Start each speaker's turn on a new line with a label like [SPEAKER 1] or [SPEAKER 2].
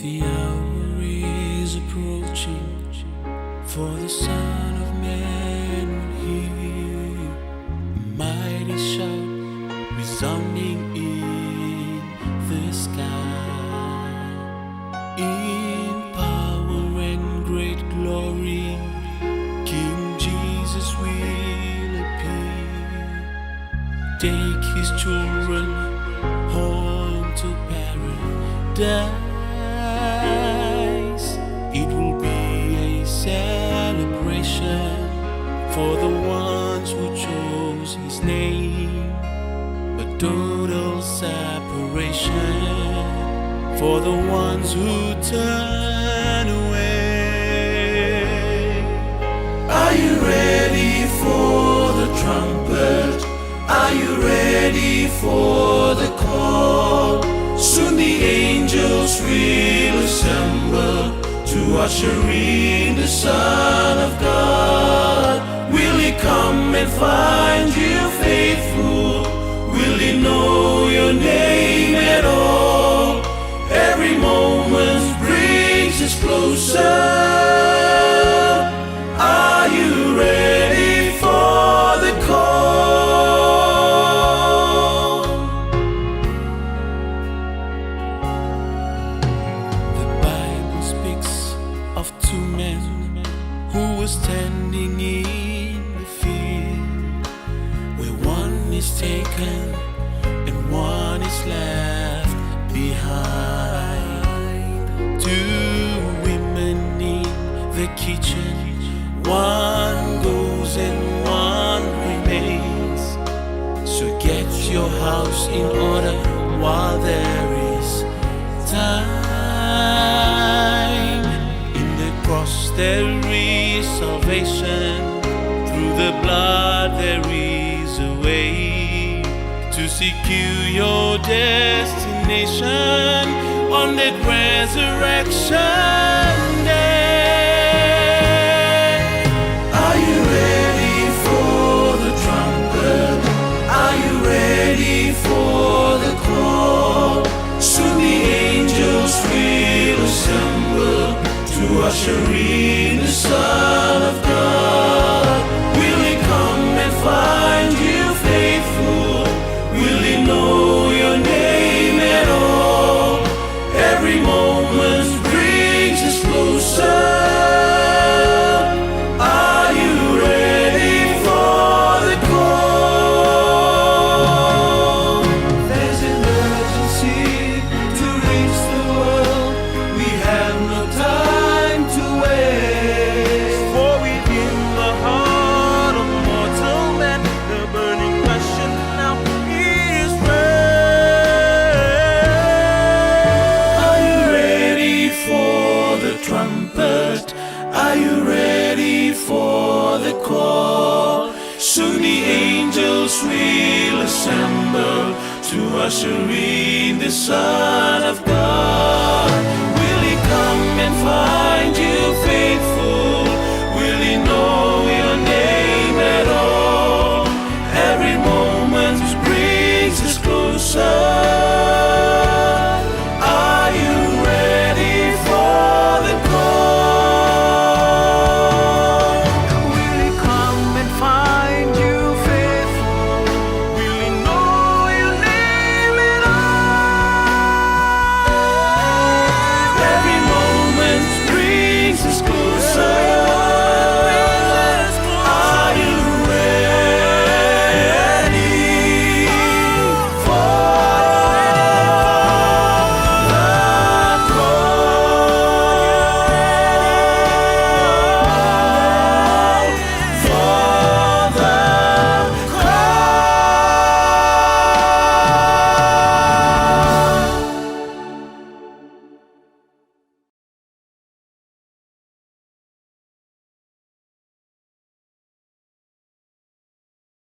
[SPEAKER 1] The hour is approaching, for the Son of Man will hear a mighty shout resounding in the sky. In power and great glory, King Jesus will appear. Take his children home to paradise. It will be a celebration for the ones who chose his name, but total separation for the ones who turn away. Are you ready for the trumpet? Are you ready for the call? Soon the angels will assemble to usher in the Son of God. Will he come and find you faithful? Will he know your name at all? Every moment brings us closer. Are you ready for the call? The Bible speaks of two men who were standing in the field, where one is taken and one is left behind. Two women in the kitchen, one goes and one remains. So get your house in order while there is time. In the cross there is salvation, through the blood there is a way to secure your destination on that resurrection day. Are you ready for the trumpet? Are you ready for the call? Soon the angels will assemble to usher in the Son of God. Will he come and find you faithful? Will he know your name at all? Every moment brings us closer. Are you ready for the call? There's an urgency to reach the world. We have no time to waste. For within the heart of mortal man, the burning question now is raised. Are you ready for the trumpet? Are you ready for the call? Soon the angels will assemble to usher in the Son of